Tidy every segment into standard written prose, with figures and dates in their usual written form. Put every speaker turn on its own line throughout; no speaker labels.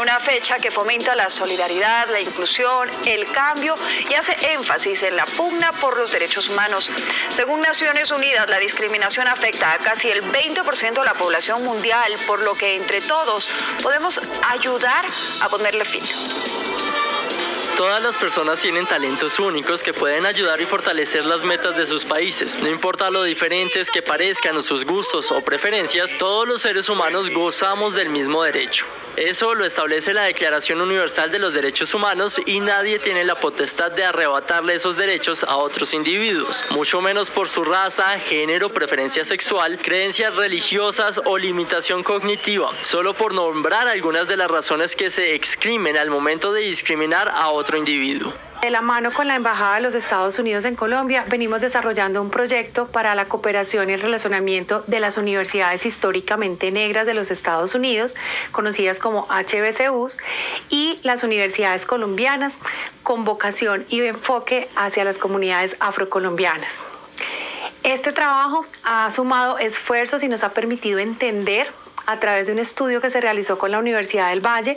Una fecha que fomenta la solidaridad, la inclusión, el cambio y hace énfasis en la pugna por los derechos humanos. Según Naciones Unidas, la discriminación afecta a casi el 20% de la población mundial, por lo que entre todos podemos ayudar a ponerle fin.
Todas las personas tienen talentos únicos que pueden ayudar y fortalecer las metas de sus países. No importa lo diferentes que parezcan o sus gustos o preferencias, todos los seres humanos gozamos del mismo derecho. Eso lo establece la Declaración Universal de los Derechos Humanos y nadie tiene la potestad de arrebatarle esos derechos a otros individuos, mucho menos por su raza, género, preferencia sexual, creencias religiosas o limitación cognitiva, solo por nombrar algunas de las razones que se exprimen al momento de discriminar a otro individuo.
De la mano con la Embajada de los Estados Unidos en Colombia, venimos desarrollando un proyecto para la cooperación y el relacionamiento de las universidades históricamente negras de los Estados Unidos, conocidas como HBCUs, y las universidades colombianas, con vocación y enfoque hacia las comunidades afrocolombianas. Este trabajo ha sumado esfuerzos y nos ha permitido entender, a través de un estudio que se realizó con la Universidad del Valle,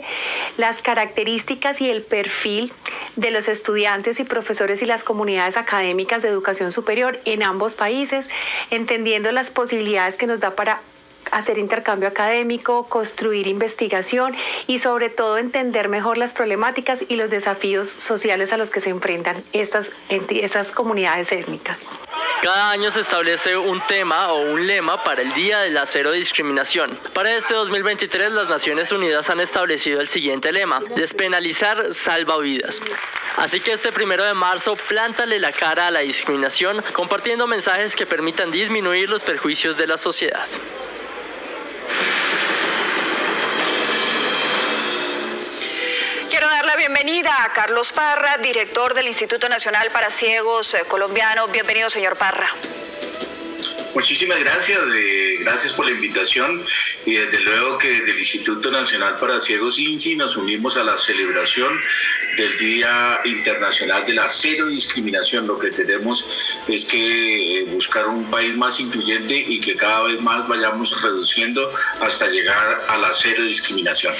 las características y el perfil de los estudiantes y profesores y las comunidades académicas de educación superior en ambos países, entendiendo las posibilidades que nos da para hacer intercambio académico, construir investigación y sobre todo entender mejor las problemáticas y los desafíos sociales a los que se enfrentan estas comunidades étnicas.
Cada año se establece un tema o un lema para el Día de la Cero Discriminación. Para este 2023, las Naciones Unidas han establecido el siguiente lema: despenalizar salva vidas. Así que este 1 de marzo, plántale la cara a la discriminación, compartiendo mensajes que permitan disminuir los perjuicios de la sociedad.
Quiero dar la bienvenida a Carlos Parra, director del Instituto Nacional para Ciegos colombiano. Bienvenido, señor Parra.
Muchísimas gracias, gracias por la invitación y desde luego que desde el Instituto Nacional para Ciegos INCI nos unimos a la celebración del Día Internacional de la Cero Discriminación. Lo que tenemos es que buscar un país más incluyente y que cada vez más vayamos reduciendo hasta llegar a la cero discriminación.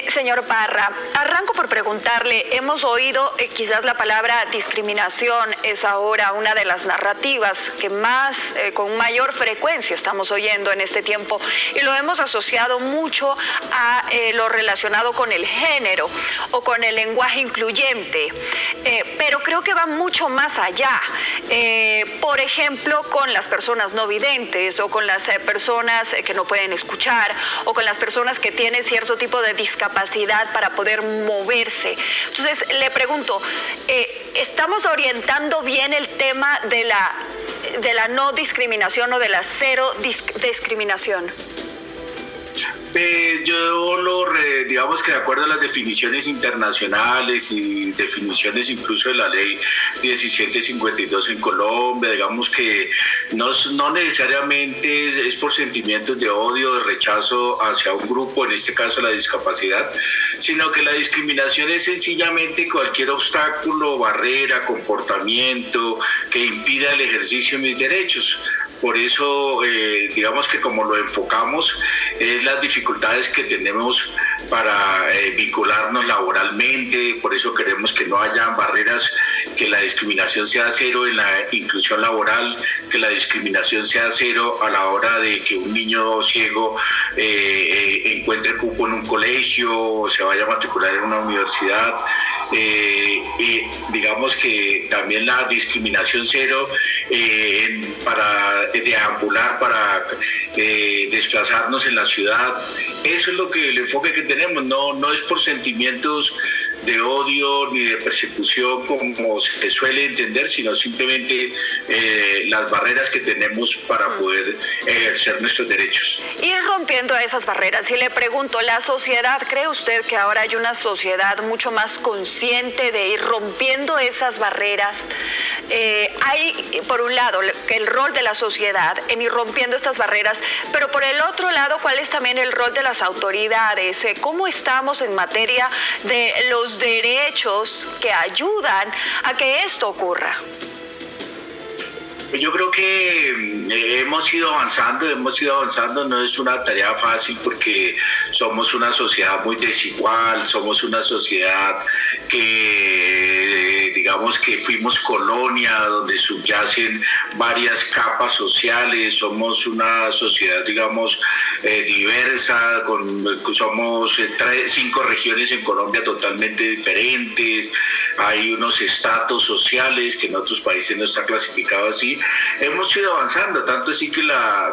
Señor Parra, arranco por preguntarle, hemos oído quizás la palabra discriminación es ahora una de las narrativas que más, con mayor frecuencia estamos oyendo en este tiempo y lo hemos asociado mucho a lo relacionado con el género o con el lenguaje incluyente, pero creo que va mucho más allá, por ejemplo, con las personas no videntes o con las personas que no pueden escuchar o con las personas que tienen cierto tipo de discapacidad para poder moverse. Entonces, le pregunto, ¿estamos orientando bien el tema de la no discriminación o de la cero discriminación?
Yo digamos que de acuerdo a las definiciones internacionales y definiciones incluso de la ley 1752 en Colombia, digamos que no necesariamente es por sentimientos de odio, de rechazo hacia un grupo, en este caso la discapacidad, sino que la discriminación es sencillamente cualquier obstáculo, barrera, comportamiento que impida el ejercicio de mis derechos. Por eso, digamos que como lo enfocamos, es las dificultades que tenemos para vincularnos laboralmente, por eso queremos que no haya barreras, que la discriminación sea cero en la inclusión laboral, que la discriminación sea cero a la hora de que un niño ciego encuentre cupo en un colegio o se vaya a matricular en una universidad. Digamos que también la discriminación cero para deambular, para desplazarnos en la ciudad. Eso es el enfoque que tenemos, no es por sentimientos de odio ni de persecución como se suele entender, sino simplemente las barreras que tenemos para poder ejercer nuestros derechos.
Ir rompiendo esas barreras. Y le pregunto, ¿la sociedad, cree usted que ahora hay una sociedad mucho más consciente de ir rompiendo esas barreras? Hay, por un lado, el rol de la sociedad en ir rompiendo estas barreras, pero por el otro lado, ¿cuál es también el rol de las autoridades? ¿Cómo estamos en materia de los derechos que ayudan a que esto ocurra?
Yo creo que hemos ido avanzando, no es una tarea fácil porque somos una sociedad muy desigual, somos una sociedad que digamos que fuimos colonia donde subyacen varias capas sociales, somos una sociedad digamos diversa, somos 5 regiones en Colombia totalmente diferentes, hay unos estratos sociales que en otros países no está clasificado así. Hemos ido avanzando, tanto así que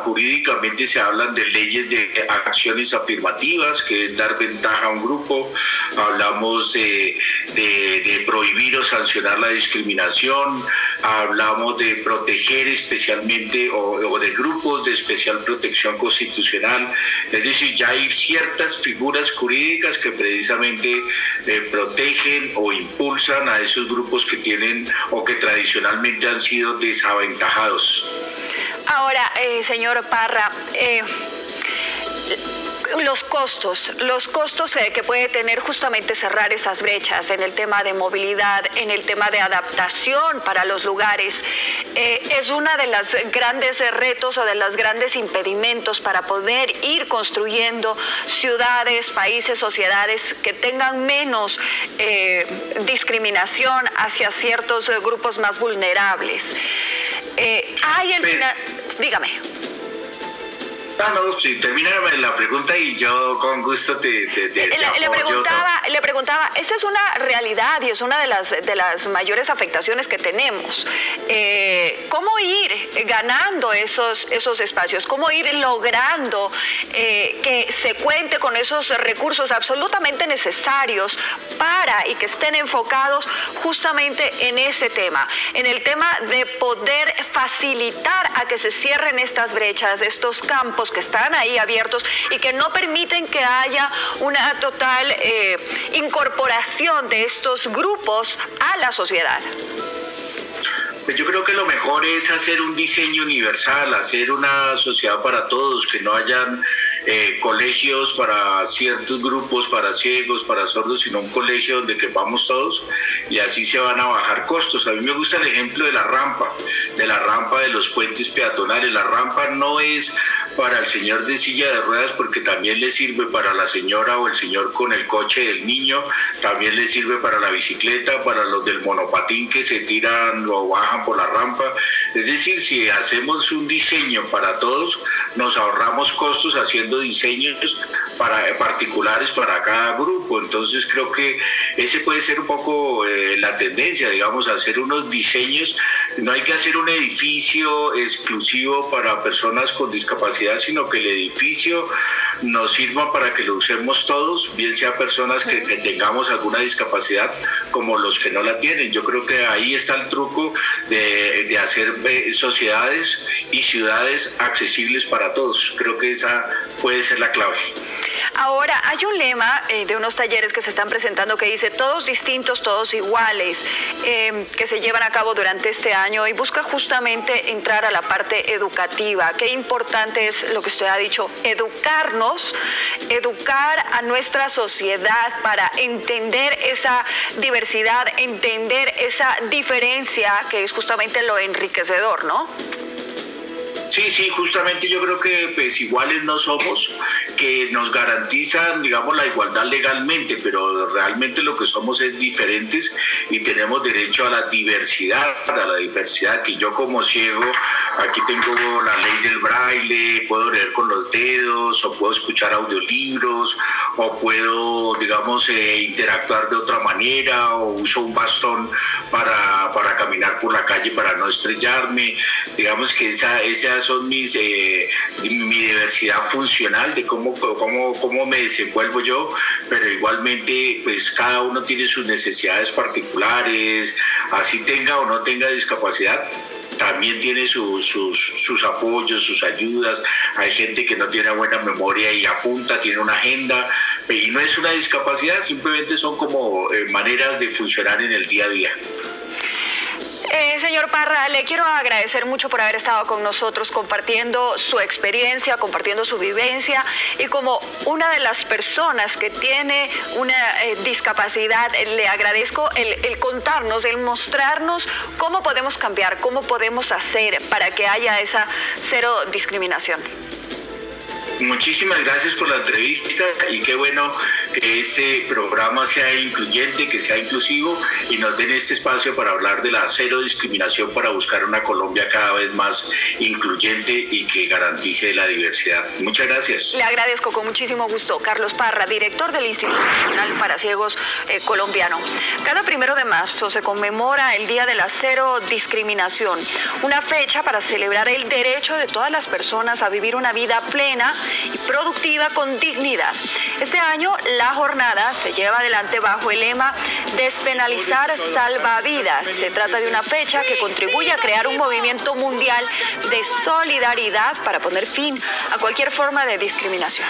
jurídicamente se hablan de leyes de acciones afirmativas, que es dar ventaja a un grupo, hablamos de prohibir o sancionar la discriminación, hablamos de proteger especialmente o de grupos de especial protección constitucional, es decir, ya hay ciertas figuras jurídicas que precisamente protegen o impulsan a esos grupos que tienen o que tradicionalmente han sido desaventajados.
Ahora, señor Parra, los costos que puede tener justamente cerrar esas brechas en el tema de movilidad, en el tema de adaptación para los lugares, es una de las grandes retos o de los grandes impedimentos para poder ir construyendo ciudades, países, sociedades que tengan menos discriminación hacia ciertos grupos más vulnerables. Dígame.
No, sí, termíname la pregunta y yo con gusto te
le preguntaba, esa es una realidad y es una de las mayores afectaciones que tenemos. ¿Cómo ir ganando esos espacios? ¿Cómo ir logrando que se cuente con esos recursos absolutamente necesarios y que estén enfocados justamente en ese tema, en el tema de poder facilitar a que se cierren estas brechas, estos campos que están ahí abiertos y que no permiten que haya una total incorporación de estos grupos a la sociedad?
Pues yo creo que lo mejor es hacer un diseño universal, hacer una sociedad para todos, que no hayan colegios para ciertos grupos, para ciegos, para sordos, sino un colegio donde quepamos todos y así se van a bajar costos. A mí me gusta el ejemplo de la rampa de los puentes peatonales. La rampa no es para el señor de silla de ruedas porque también le sirve para la señora o el señor con el coche del niño, también le sirve para la bicicleta, para los del monopatín que se tiran o bajan por la rampa. Es decir, si hacemos un diseño para todos, nos ahorramos costos haciendo diseños particulares para cada grupo. Entonces creo que ese puede ser un poco la tendencia, digamos, hacer unos diseños. No hay que hacer un edificio exclusivo para personas con discapacidad, sino que el edificio nos sirva para que lo usemos todos, bien sea personas que tengamos alguna discapacidad como los que no la tienen. Yo creo que ahí está el truco de hacer sociedades y ciudades accesibles para todos. Creo que esa puede ser la clave.
Ahora, hay un lema de unos talleres que se están presentando que dice todos distintos, todos iguales, que se llevan a cabo durante este año y busca justamente entrar a la parte educativa. Qué importante es lo que usted ha dicho, educar a nuestra sociedad para entender esa diversidad, entender esa diferencia que es justamente lo enriquecedor, ¿no?
Sí, justamente yo creo que pues iguales no somos, que nos garantizan, digamos, la igualdad legalmente, pero realmente lo que somos es diferentes y tenemos derecho a la diversidad, que yo como ciego, aquí tengo la ley del braille, puedo leer con los dedos, o puedo escuchar audiolibros, o puedo, digamos, interactuar de otra manera, o uso un bastón para caminar por la calle para no estrellarme. Digamos que esas son mi diversidad funcional de cómo me desenvuelvo yo, pero igualmente pues cada uno tiene sus necesidades particulares, así tenga o no tenga discapacidad. También tiene sus apoyos, sus ayudas. Hay gente que no tiene buena memoria y apunta, tiene una agenda, y no es una discapacidad, simplemente son como maneras de funcionar en el día a día.
Señor Parra, le quiero agradecer mucho por haber estado con nosotros compartiendo su experiencia, compartiendo su vivencia, y como una de las personas que tiene una discapacidad, le agradezco el contarnos, el mostrarnos cómo podemos cambiar, cómo podemos hacer para que haya esa cero discriminación.
Muchísimas gracias por la entrevista y qué bueno que este programa sea incluyente, que sea inclusivo y nos den este espacio para hablar de la cero discriminación para buscar una Colombia cada vez más incluyente y que garantice la diversidad. Muchas gracias.
Le agradezco con muchísimo gusto. Carlos Parra, director del Instituto Nacional para Ciegos colombiano. Cada 1 de marzo se conmemora el Día de la Cero Discriminación, una fecha para celebrar el derecho de todas las personas a vivir una vida plena y productiva con dignidad. Este año la jornada se lleva adelante bajo el lema Despenalizar salva vidas. Se trata de una fecha que contribuye a crear un movimiento mundial de solidaridad para poner fin a cualquier forma de discriminación.